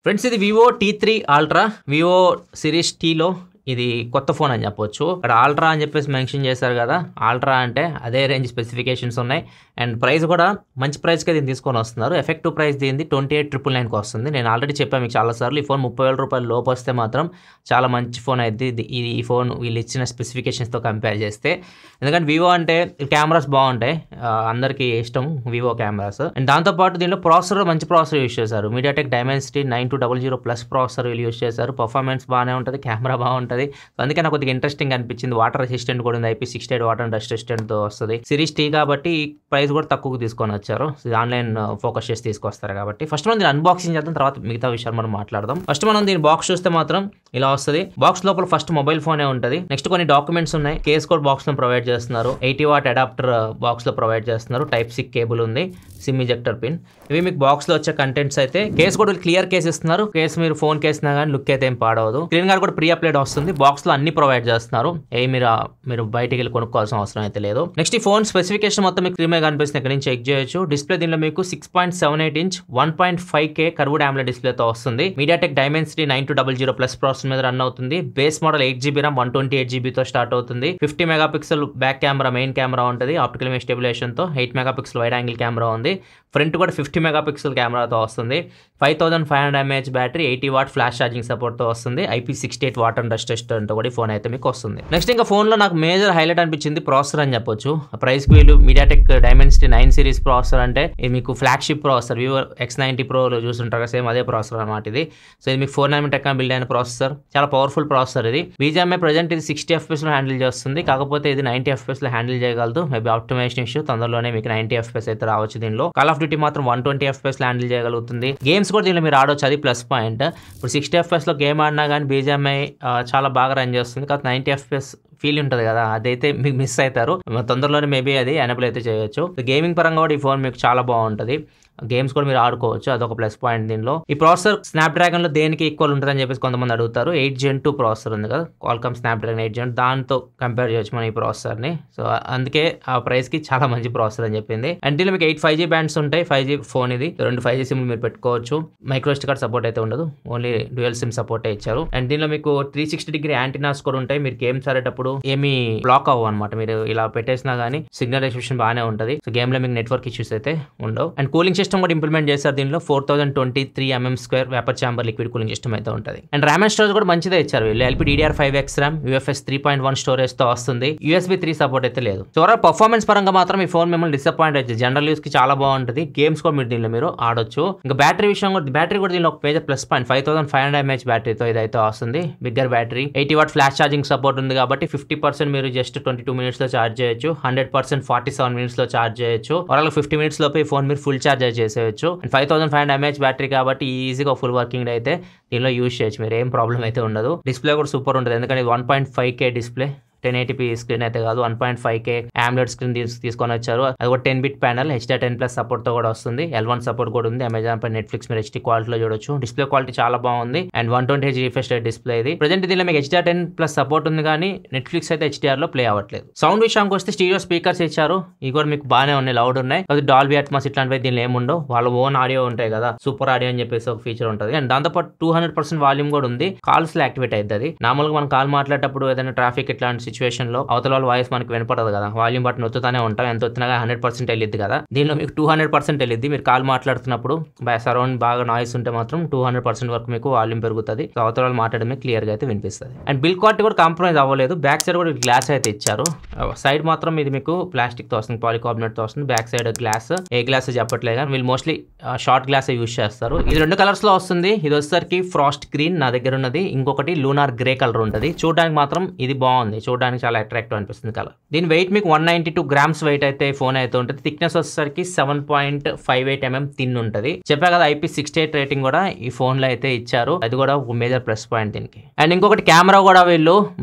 Friends ఇది Vivo T3 ultra Vivo series టీలో ఇది కొత్త ఫోన్ అని చెప్పొచ్చు. ఇక్కడ అల్ట్రా అని చెప్పేసి మెన్షన్ చేశారు కదా, అల్ట్రా అంటే అదే రేంజ్ స్పెసిఫికేషన్స్ ఉన్నాయి అండ్ ప్రైస్ కూడా మంచి ప్రైస్కి దీన్ని తీసుకొని వస్తున్నారు. ఎఫెక్టివ్ ప్రైస్ దీనిది 28,999కి వస్తుంది. నేను ఆల్రెడీ చెప్పాను మీకు చాలాసార్లు, ఈ ఫోన్ 30,000 రూపాయల లోపు వస్తే మాత్రం చాలా మంచి ఫోన్ అయితే ఈ ఫోన్ వీళ్ళు ఇచ్చిన స్పెసిఫికేషన్స్తో కంపేర్ చేస్తే. ఎందుకంటే వివో అంటే కెమెరాస్ బాగుంటాయి, అందరికీ ఇష్టం వివో కెమెరాస్. అండ్ దాంతోపాటు దీనిలో ప్రాసెసర్ మంచి ప్రాసెసర్ యూస్ చేశారు. మీడియాటెక్ డైమెన్సిటీ 9200+ ప్రాసెసర్ వీళ్ళు యూస్ చేశారు. పర్ఫార్మెన్స్ బాగానే ఉంటుంది, కెమెరా బాగుంటుంది. సో అందుకే నాకు కొద్దిగా ఇంట్రెస్టింగ్ అనిపించింది. వాటర్ రెసిస్టెంట్ కూడా ఉంది, IP68 వాటర్ అండ్ డస్ట్ రెసిస్టెంట్తో వస్తుంది. సిరీస్ టీ కాబట్టి ప్రైస్ కూడా తక్కువకు తీసుకొని వచ్చారు. ఆన్లైన్ ఫోకస్ చేసి తీసుకొస్తారు కాబట్టి. ఫస్ట్ మనం దీన్ని అన్బాక్సింగ్ చేద్దాం, తర్వాత మిగతా విషయాలు మనం మాట్లాడదాం. ఫస్ట్ మనం దీని బాక్స్ చూస్తే మాత్రం ఇలా వస్తుంది. బాక్స్ లోపల ఫస్ట్ మొబైల్ ఫోనే ఉంటుంది. నెక్స్ట్ కొన్ని డాక్యుమెంట్స్ ఉన్నాయి. కేస్ కూడా బాక్స్ లో ప్రొవైడ్ చేస్తున్నారు. 80W అడాప్టర్ బాక్స్ లో ప్రొవైడ్ చేస్తున్నారు. Type-C కేబుల్ ఉంది, సిమ్ ఇజెక్టర్ పిన్. ఇవి మీకు బాక్స్ లో వచ్చే కంటెంట్స్ అయితే. కేస్ కూడా క్లియర్ కేస్ ఇస్తున్నారు. కేసు మీరు ఫోన్ కేసినా కానీ లుక్ అయితే ఏం పాడవదు. స్క్రీన్ గార్డ్ కూడా ప్రీ అప్లైడ్ వస్తుంది. బాక్స్ లో అన్ని ప్రొవైడ్ చేస్తున్నారు. మీరు బయటికి వెళ్ళి కొనుక్కోవాల్సిన అవసరం అయితే లేదు. నెక్స్ట్ ఈ ఫోన్ స్పెసిఫికేషన్ మొత్తం మీకు స్క్రీన్ మీద కనిపిస్తుంది, ఇక్కడ నుంచి చెక్ చేయొచ్చు. డిస్ప్లే దీనిలో మీకు 6.78 ఇంచ్ 1.5K కర్వ్డ్ AMOLED డిస్ప్లేతో వస్తుంది. మీడియాటెక్ డైమెన్సిటీ 9200+ ప్రాసెసర్ మీద రన్ అవుతుంది. Base model 8GB RAM 128GB తో స్టార్ట్ అవుతుంది. 50 megapixel back camera main camera ఉంటుంది. ఆప్టికల్ ఇమేజ్ స్టెబిలైజేషన్ తో 8 మెగాపిక్సెల్ వైడ్ యాంగిల్ కెమెరా ఉంది. ఫ్రంట్ కూడా 50 మెగాపిక్సెల్ కెమెరాతో వస్తుంది. 5500 mAh battery, 80W flash charging support తో వస్తుంది. IP68 water and dust resistant కూడా ఫోన్ అయితే మీకు వస్తుంది. నెక్స్ట్ ఇంకా ఫోన్ లో నాకు మేజర్ హైలైట్ అనిపించింది ప్రాసెసర్ అని చెప్పొచ్చు. ప్రైస్ కి వీళ్ళు మీడియాటెక్ డైమెన్సిటీ 9 సిరీస్ ప్రాసెసర్ అంటే ఇది మీకు flagship processor. Vivo X90 Pro లో చూస్తుంటారు, సేమ్ అదే ప్రాసెసర్ అనమాట ఇది. సో ఇది మీకు 4nm టెక్నాలజీ బిల్డ్ అయిన ప్రాసెసర్, చాలా పవర్ఫుల్ ప్రాసెసర్ ఇది. BGMI ప్రజెంట్ ఇది 60 FPS లో హ్యాండిల్ చేస్తుంది, కాకపోతే ఇది 90 FPS లో హ్యాండిల్ చేయగలదు. మేబీ ఆప్టిమైజేషన్ ఇష్యూ, తొందరలోనే మీకు 90 FPS అయితే రావచ్చు. దీనిలో కాల్ ఆఫ్ డ్యూటీ మాత్రం 120 FPS లో హ్యాండిల్ చేయగలుగుతుంది. గేమ్స్ కూడా దీనిలో మీరు ఆడవచ్చు, అది ప్లస్ పాయింట్. ఇప్పుడు 60 FPS లో గేమ్ ఆడినా కానీ BGMI చాలా బాగా రన్ చేస్తుంది. కాబట్టి 90 FPS ఫీల్ ఉంటుంది కదా, అదైతే మీకు మిస్ అవుతారు. తొందరలోనే మేబీ అది ఎనేబుల్ అయితే చేయొచ్చు. గేమింగ్ పరంగా కూడా ఈ ఫోన్ మీకు చాలా బాగుంటుంది. గేమ్స్ కూడా మీరు ఆడుకోవచ్చు, అదొక ప్లస్ పాయింట్ దీనిలో. ఈ ప్రాసెసర్ స్నాప్డ్రాగన్ లో దేనికి ఈక్వల్ ఉంటుంది అని చెప్పేసి కొంతమంది అడుగుతారు. 8 Gen 2 ప్రాసెసర్ ఉంది కదా, క్వాల్కామ్ స్నాప్డ్రాగన్ 8 Gen, దాంతో కంపేర్ చేయొచ్చు మనం ఈ ప్రాసెసర్ ని. సో అందుకే ఆ ప్రైస్ కి చాలా మంచి ప్రాసెసర్ అని చెప్పింది. అండ్ దీనిలో మీకు 8 5G బ్యాండ్స్ ఉంటాయి. 5G ఫోన్ ఇది, 2 5G సిమ్ మీరు పెట్టుకోవచ్చు. మైక్రో SD కార్డ్ సపోర్ట్ అయితే ఉండదు, ఓన్లీ డ్యూయల్ సిమ్ సపోర్ట్ ఇచ్చారు. అండ్ దీనిలో మీకు 360° యాంటీనాస్ కూడా ఉంటాయి. మీరు గేమ్స్ ఆడేటప్పుడు ఏమి బ్లాక్ అవ్వ అనమాట, మీరు ఇలా పెట్టేసినా గానీ సిగ్నల్ రెసల్యూషన్ బాగానే ఉంటుంది. సో గేమ్ లో మీకు నెట్వర్క్ ఇష్యూస్ అయితే ఉండవు. అండ్ కూలింగ్ సిస్టమ్ కూడా ఇంప్లిమెంట్ చేశారు దీనిలో. 4023 mm² vapour chamber liquid cooling system అయితే ఉంటుంది. అండ్ ర్యామ్ అండ్ స్టోరేజ్ కూడా మంచిదే ఇచ్చారు వీళ్ళు. LPDDR5X RAM, UFS 3.1 స్టోరేజ్ తో వస్తుంది. USB 3 సపోర్ట్ అయితే లేదు. సో పర్ఫార్మెన్స్ పరంగా మాత్రం ఈ ఫోన్ మిమ్మల్ని డిసప్పాయింట్ అయితే. జనరల్ యూస్ కి చాలా బాగుంటుంది. గేమ్స్ కూడా మీరు దీనిలో మీరు ఆడొచ్చు. ఇంకా బ్యాటరీ విషయం కూడా, బ్యాటరీ కూడా దీనిలో ఒక మేజర్ ప్లస్ పాయింట్. 5500 mAh బ్యాటరీతో ఇదైతే వస్తుంది. Bigger battery, 80W flash charging support ఉంది కాబట్టి 50% మీరు జస్ట్ 22 minutes లో ఛార్జ్ చేయొచ్చు. 100% 47 minutes లో ఛార్జ్ చేయొచ్చు. ఓవరాల్ 50 minutes లోపు ఈ ఫోన్ మీరు ఫుల్ ఛార్జ్ చేసేయచ్చు. 5500 mAh బ్యాటరీ కాబట్టి ఈజీగా ఫుల్ వర్కింగ్ డే అయితే దీనిలో యూజ్ చేయొచ్చు, మీరు ఏం ప్రాబ్లం అయితే ఉండదు. డిస్ప్లే కూడా సూపర్ ఉంటుంది, ఎందుకంటే 1.5K డిస్ప్లే, 1080p స్క్రీన్ అయితే కాదు, 1.5K AMOLED స్క్రీన్ తీసుకొని వచ్చారు. అది కూడా 10-bit ప్యానల్, HDR10+ సపోర్ట్ తో కూడా వస్తుంది. L1 సపోర్ట్ కూడా ఉంది. అమెజాన్ పై నెట్ఫ్లిక్స్ మీరు HD క్వాలిటీలో చూడొచ్చు. డిస్ప్లే క్వాలిటీ చాలా బాగుంది and 120Hz refresh rate display ఇది. ప్రజెంట్ దీనిలో మీకు HDR10+ సపోర్ట్ ఉంది, కానీ నెట్ఫ్లిక్స్ అయితే HDR లో ప్లే అవ్వట్లేదు. సౌండ్ విషయానికి వస్తే స్టీరియో స్పీకర్స్ ఇచ్చారు. ఇవి కూడా మీకు బాగానే ఉన్నాయి, లౌడ్ ఉన్నాయి. అది డాల్బీ అట్మాస్ ఇట్లాంటివి దీనిలో ఏముండవు. వాళ్ళ ఓన్ ఆడియో ఉంటాయి కదా, సూపర్ ఆడియో అని చెప్పేసి ఒక ఫీచర్ ఉంటుంది. అండ్ దాంతోపాటు 200% వాల్యూమ్ కూడా ఉంది. కాల్స్ లో యాక్టివేట్ అవుతుంది. అది నార్మల్గా మనం కాల్ మాట్లాడేటప్పుడు ఏదైనా ట్రాఫిక్ ఇట్లాంటి సిచ్యువేషన్ లో అవతల వాళ్ళ వాయిస్ మనకి వినపడదు కదా, వాల్యూమ్ బటన్ నొత్తుతానే ఉంటాం. ఎంత వచ్చినా 100% వెళ్ళిద్ది కదా. దీనిలో మీకు 200% వెళ్ళిద్ది. మీరు కాల్ మాట్లాడుతున్నప్పుడు సరౌండ్ బాగా నాయిస్ ఉంటే మాత్రం 200% వరకు మీకు వాల్యూమ్ పెరుగుతుంది. అవతల వాళ్ళు మాట్లాడమే క్లియర్ గా అయితే వినిపిస్తుంది. అండ్ బిల్ క్వాలిటీ కూడా కాంప్రమైజ్ అవ్వలేదు. బ్యాక్ సైడ్ కూడా గ్లాస్ అయితే ఇచ్చారు. సైడ్ మాత్రం ఇది మీకు ప్లాస్టిక్ తో వస్తుంది, పాలికార్బోనేట్ తో వస్తుంది. బ్యాక్ సైడ్ గ్లాస్, ఏ గ్లాస్ చెప్పట్లేదు కానీ వీళ్ళు మోస్ట్లీ షార్ట్ గ్లాస్ యూజ్ చేస్తారు. ఇది 2 కలర్స్ లో వస్తుంది. ఇది వచ్చేసరికి ఫ్రాస్ట్ గ్రీన్ నా దగ్గర ఉన్నది, ఇంకొకటి లూనార్ గ్రే కలర్ ఉంటుంది. చూడడానికి మాత్రం ఇది బాగుంది, చూడడానికి చాలా అట్రాక్టివ్ అనిపిస్తుంది కలర్. దీని వెయిట్ మీకు 192 grams వెయిట్ అయితే ఫోన్ అయితే ఉంటుంది. థిక్నెస్ వచ్చేసరికి 7.58 mm థిన్ ఉంటుంది. చెప్పా కదా, IP68 రేటింగ్ కూడా ఈ ఫోన్ లో అయితే ఇచ్చారు. అది కూడా ఒక మేజర్ ప్లస్ పాయింట్ దీనికి. అండ్ ఇంకొకటి కెమెరా కూడా వీళ్ళు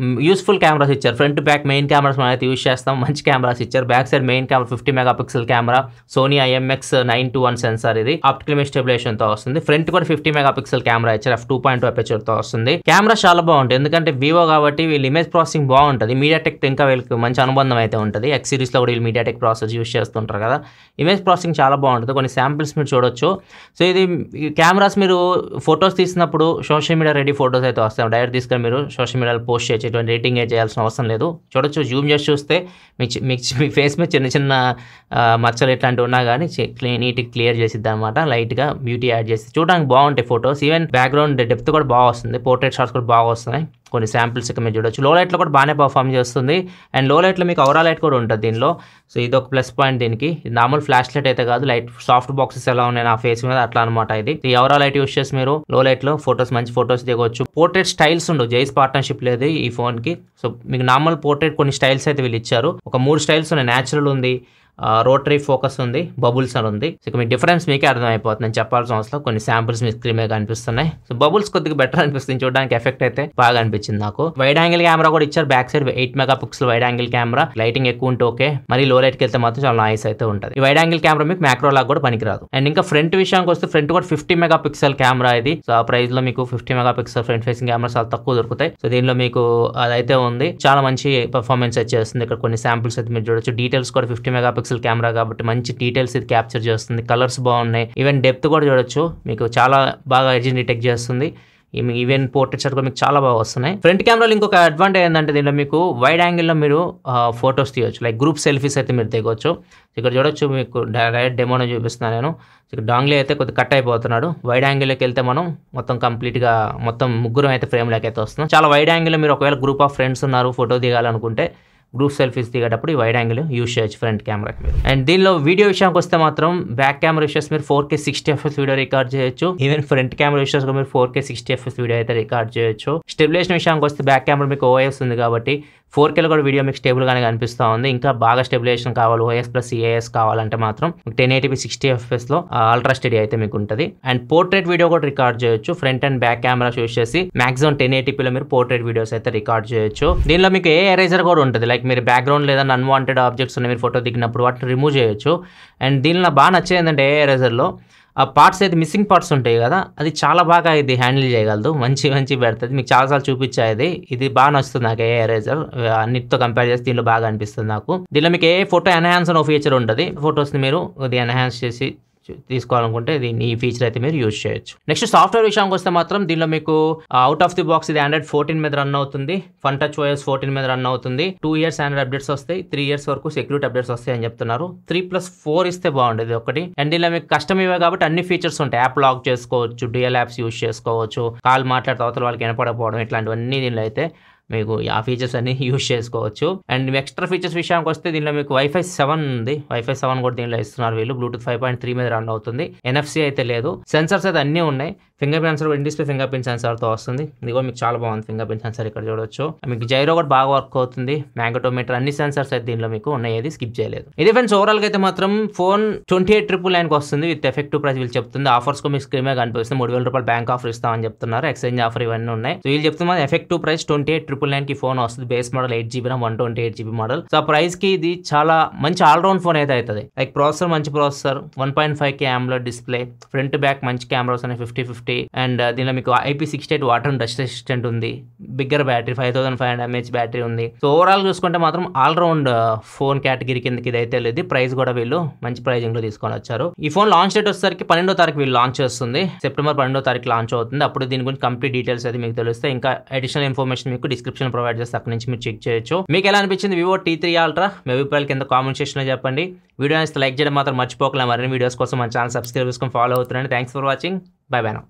యూస్ఫుల్ కెమెరాస్ ఇచ్చారు. ఫ్రంట్ బ్యాక్ మెయిన్ కెమెరాస్ మనం అయితే యూజ్ చేస్తాం, మంచి కెమెరాస్ ఇచ్చారు. Back side main camera 50 megapixel camera, Sony IMX921 sensor ఇది, ఆప్టికల్ ఇమేజ్ స్టెబిలైజేషన్ తో వస్తుంది. ఫ్రంట్ కూడా 50 మెగాపిక్సెల్ కెమెరా ఇచ్చారు, f2.2 అపర్చర్ తో వస్తుంది. కెమెరా చాలా బాగుంటుంది, ఎందుకంటే వివో కాబట్టి వీళ్ళు ఇమేజ్ ప్రాసెసింగ్ బాగుంటుంది. ఉంటుంది. మీడియాటెక్ ఇంకా వీళ్ళకి మంచి అనుబంధం అయితే ఉంటుంది. ఎక్స్ సిరీస్లో కూడా వీళ్ళు మీడియాటెక్ ప్రాసెస్ యూస్ చేస్తుంటారు కదా. ఇమేజ్ ప్రాసెసింగ్ చాలా బాగుంటుంది. కొన్ని శాంపిల్స్ మీరు చూడొచ్చు. సో ఇది కెమెరాస్ మీరు ఫొటోస్ తీసినప్పుడు సోషల్ మీడియా రెడీ ఫొటోస్ అయితే వస్తాయి. డైరెక్ట్ తీసుకొని మీరు సోషల్ మీడియాలో పోస్ట్ చేయొచ్చు. ఎటువంటి రేటింగ్ చేయాల్సిన అవసరం లేదు. చూడొచ్చు, జూమ్ చేసి చూస్తే మీ ఫేస్ మీద చిన్న చిన్న మచ్చలు ఇట్లాంటివి ఉన్నా కానీ నీట్గా క్లియర్ చేసిద్ది అనమాట. లైట్గా బ్యూటీ యాడ్ చేసి చూడడానికి బాగుంటాయి ఫొటోస్. ఈవెన్ బ్యాక్గ్రౌండ్ డెప్త్ కూడా బాగా వస్తుంది. పోర్ట్రేట్ షాట్స్ కూడా బాగా వస్తున్నాయి. కొన్ని శాంపిల్స్ ఇక్కడ మీరు చూడొచ్చు. లో లైట్లో కూడా బాగానే పర్ఫామ్ చేస్తుంది. అండ్ లో లైట్లో మీకు అవరా లైట్ కూడా ఉంటుంది దీనిలో. సో ఇది ఒక ప్లస్ పాయింట్ దీనికి. ఇది నార్మల్ ఫ్లాష్ లైట్ అయితే కాదు, లైట్ సాఫ్ట్ బాక్సెస్ ఎలా ఉన్నాయి నా ఫేస్ మీద అట్లా అనమాట. ఇది ఈ అవరా లైట్ యూస్ చేసి మీరు లో లైట్లో ఫొటోస్ మంచి ఫొటోస్ దిగవచ్చు. పోర్ట్రేట్ స్టైల్స్ ఉండవు, జైస్ పార్ట్నర్షిప్ లేదు ఈ ఫోన్కి. సో మీకు నార్మల్ పోర్ట్రేట్ కొన్ని స్టైల్స్ అయితే వీళ్ళు ఇచ్చారు. ఒక 3 స్టైల్స్ ఉన్నాయి. న్యాచురల్ ఉంది, రోటరీ ఫోకస్ ఉంది, బబుల్స్ అని ఉంది. సో మీ డిఫరెన్స్ మీకే అర్థమైపోతుంది, నేను చెప్పాల్సిన అవసరం. కొన్ని శాంపిల్స్ మీ స్క్రీన్ మీద కనిపిస్తున్నాయి. సో బబుల్స్ కొద్దిగా బెటర్ అనిపిస్తుంది చూడడానికి. ఎఫెక్ట్ అయితే బాగా అనిపించింది నాకు. వైడ్ యాంగిల్ కెమెరా కూడా ఇచ్చారు. Back side 8 megapixel wide angle camera. Lighting ఎక్కువ ఉంటే ఓకే, మరి లో లైట్కి వెళ్తే మాత్రం చాలా నాయిస్ అయితే ఉంటుంది. ఈ వైడ్ యాంగిల్ కెమెరా మీకు మ్యాక్రో లాగా కూడా పనికిరాదు. అండ్ ఇంకా ఫ్రంట్ విషయానికి వస్తే ఫ్రంట్ కూడా 50 మెగాపిక్సెల్ కెమెరా ఇది. సో ఆ ప్రైస్ లో మీకు 50 మెగాపిక్సెల్ ఫ్రంట్ ఫేసింగ్ కెమెరా చాలా తక్కువ దొరుకుతాయి. సో దీనిలో మీకు అదైతే ఉంది. చాలా మంచి పర్ఫార్మెన్స్ అయితే చేస్తుంది. ఇక్కడ కొన్ని శాంపిల్స్ అయితే మీరు చూడొచ్చు. డీటెయిల్స్ కూడా 50 మెగాపిక్సెల్ కెమెరా కాబట్టి మంచి డీటెయిల్స్ ఇది క్యాప్చర్ చేస్తుంది. కలర్స్ బాగున్నాయి. ఈవెన్ డెప్త్ కూడా చూడొచ్చు, మీకు చాలా బాగా ఎడ్జ్ని డిటెక్ట్ చేస్తుంది. ఈవెన్ పోర్ట్రేట్ షాట్ కూడా మీకు చాలా బాగా వస్తున్నాయి. ఫ్రంట్ కెమెరాలో ఇంకొక అడ్వాంటేజ్ ఏంటంటే దీనిలో మీకు వైడ్ యాంగిల్లో మీరు ఫొటోస్ తీయొచ్చు. లైక్ గ్రూప్ సెల్ఫీస్ అయితే మీరు దిగొచ్చు. ఇక్కడ చూడొచ్చు, మీకు డైరెక్ట్ డెమోనే చూపిస్తున్నాను నేను. ఇక్కడ డాంగ్లీ అయితే కొద్దిగా కట్ అయిపోతున్నాడు. వైడ్ యాంగిల్లోకి వెళ్తే మనం మొత్తం కంప్లీట్గా మొత్తం ముగ్గురం అయితే ఫ్రేమ్లోకి అయితే వస్తున్నాం. చాలా వైడ్ యాంగిల్లో మీరు ఒకవేళ గ్రూప్ ఆఫ్ ఫ్రెండ్స్ ఉన్నారు, ఫోటో దిగాలనుకుంటే గ్రూప్ సెల్ఫీస్ దిగేటప్పుడు ఈ వైడ్ యాంగిల్ యూస్ చేయొచ్చు ఫ్రంట్ కెమెరాకి మీరు. అండ్ దీనిలో వీడియో విషయానికి వస్తే మాత్రం బ్యాక్ కెమెరా విషయస్ మీరు 4K 60 FPS వీడియో రికార్డ్ చేయొచ్చు. ఈవెన్ ఫ్రంట్ కెమెరా విషయస్ మీరు 4K 60 FPS వీడియో అయితే రికార్డ్ చేయొచ్చు. స్టెబిలైజేషన్ విషయానికి వస్తే బ్యాక్ కెమెరా మీకు OIS ఉంది కాబట్టి 4Kలో కూడా వీడియో మీకు స్టేబుల్గానే కనిపిస్తూ ఉంది. ఇంకా బాగా స్టెబిలైజేషన్ కావాలి, OIS ప్లస్ CIS కావాలంటే మాత్రం 1080p 60 FPSలో అల్ట్రా స్టడీ అయితే మీకు ఉంటుంది. అండ్ పోర్ట్రేట్ వీడియో కూడా రికార్డ్ చేయొచ్చు. Front and back camera use చేసి మాక్సిమం 1080pలో మీరు పోర్ట్రేట్ వీడియోస్ అయితే రికార్డ్ చేయొచ్చు. దీనిలో మీకు ఎరేజర్ కూడా ఉంటుంది. లైక్ మీరు బ్యాక్గ్రౌండ్ లేదా అన్వాంటెడ్ ఆబ్జెక్ట్స్ ఉన్నాయి మీరు ఫోటో దిగినప్పుడు వాటిని రిమూవ్ చేయొచ్చు. అండ్ దీనిలో బాగా నచ్చేది ఏంటంటే ఎరేజర్లో ఆ పార్ట్స్ అయితే మిస్సింగ్ పార్ట్స్ ఉంటాయి కదా, అది చాలా బాగా ఇది హ్యాండిల్ చేయగలదు. మంచి పెడుతుంది. మీకు చాలాసార్లు చూపించాయి. ఇది బాగా నచ్చుతుంది నాకు ఎరేజర్. అన్నిటితో కంపేర్ చేస్తే దీనిలో బాగా అనిపిస్తుంది నాకు. దీనిలో మీకు ఫోటో ఎన్హాన్స్ అనే ఫీచర్ ఉంటుంది. ఫొటోస్ని మీరు ఇది ఎన్హాన్స్ చేసి తీసుకోవాలనుకుంటే దీన్ని ఈ ఫీచర్ అయితే మీరు యూజ్ చేయొచ్చు. నెక్స్ట్ సాఫ్ట్వేర్ విషయానికి వస్తే మాత్రం దీనిలో మీకు అవుట్ ఆఫ్ ది బాక్స్ ఇది Android 14 మీద రన్ అవుతుంది. ఫన్ టచ్ OS 14 మీద రన్ అవుతుంది. 2 years Android అప్డేట్స్ వస్తాయి. 3 years వరకు సెక్యూరిటీ అప్డేట్స్ వస్తాయి అని చెప్తున్నారు. 3+4 ఇస్తే బాగుండేది ఒకటి. అండ్ దీనిలో మీకు కస్టమ్ ఇవే కాబట్టి అన్ని ఫీచర్స్ ఉంటాయి. యాప్ లాక్ చేసుకోవచ్చు, డ్యూయల్ యాప్స్ యూజ్ చేసుకోవచ్చు, కాల్ మాట్లాడితే అవతల వాళ్ళకి వినపడకపోవడం, ఇట్లాంటివన్నీ దీనిలో అయితే మీకు ఆ ఫీచర్స్ అన్ని యూజ్ చేసుకోవచ్చు. అండ్ ఎక్స్ట్రా ఫీచర్స్ విషయానికి వస్తే దీనిలో మీకు Wi-Fi 7 ఉంది. Wi-Fi 7 కూడా దీనిలో ఇస్తున్నారు వీళ్ళు. బ్లూటూత్ 5.3 మీద రన్ అవుతుంది. NFC అయితే లేదు. సెన్సర్స్ అయితే అన్నీ ఉన్నాయి. Fingerprint sensor, in display fingerprint సెన్సర్తో వస్తుంది. ఇది కూడా మీకు చాలా బాగుంది. ఫింగర్ ప్రింట్ సెన్సర్ ఇక్కడ చూడొచ్చు. మీకు జైరో కూడా బాగా వర్క్ అవుతుంది. మ్యాగ్నెటోమీటర్, అన్ని సెన్సర్స్ అయితే దీనిలో మీకు ఉన్నాయి. ఏది స్కిప్ చేయలేదు. ఇది ఫ్రెండ్స్ ఓవరాల్ గా అయితే మాత్రం ఫోన్ 28,999కి వస్తుంది విత్ ఎఫెక్టివ్ ప్రైస్. వీళ్ళు చెప్తుంది ఆఫర్స్ కు మీకు స్క్రీన్ మీద కనిపిస్తుంది. 3,000 రూపాయలు బ్యాంక్ ఆఫర్ ఇస్తామని చెప్తున్నారు. ఎక్స్చేంజ్ ఆఫర్ ఇవన్నీ ఉన్నాయి. సో వీళ్ళు చెప్తున్నారు ఎఫెక్టివ్ ప్రైస్ 28,999కి ఫోన్ వస్తుంది. Base model 8GB RAM 128GB model. So ఆ ప్రైస్ కి ఇది చాలా మంచి ఆల్రౌండ్ ఫోన్ అయితే అవుతుంది. లైక్ ప్రాసెసర్ మంచి processor, 1.5K AMOLED display, front back మంచి కెమెరాస్ ఉన్నాయి 50-50. అండ్ దీనిలో మీకు IP68 water and dust resistant ఉంది. బిగ్గర్ బ్యాటరీ 5500 mAh బ్యాటరీ ఉంది. సో ఓవరాల్ చూసుకుంటే మాత్రం ఆల్రౌండ్ ఫోన్ కేటగిరీ కిందకి ఇదైతే లేదు. ప్రైస్ కూడా వీళ్ళు మంచి ప్రైజింగ్ లో తీసుకొని వచ్చారు. ఈ ఫోన్ లాంచ్ డేట్ వచ్చేసరికి 12వ తారీఖు వీళ్ళు లాంచ్ చేస్తుంది. సెప్టెంబర్ 12వ తారీఖు లాంచ్ అవుతుంది. అప్పుడు దీని గురించి కంప్లీట్ డీటెయిల్స్ అయితే మీకు తెలుస్తాయి. ఇంకా అడిషనల్ ఇన్ఫర్మేషన్ మీకు డిస్క్రిప్షన్ ప్రొవైడ్ చేస్తే అక్కడ నుంచి మీరు చెక్ చేయొచ్చు. మీకు ఎలా అనిపించింది Vivo T3 Ultra? మీ అభిప్రాయాలు కింద కామెంట్ సెక్షన్ లో చెప్పండి. వీడియో నచ్చితే లైక్ చేయడం మాత్రం మర్చిపోకలే. మరిన్ని వీడియోస్ కోసం మన ఛానల్ సబ్స్క్రైబ్ చేసుకొని ఫాలో అవుతున్నాండి. Thanks for watching. Bye bye now.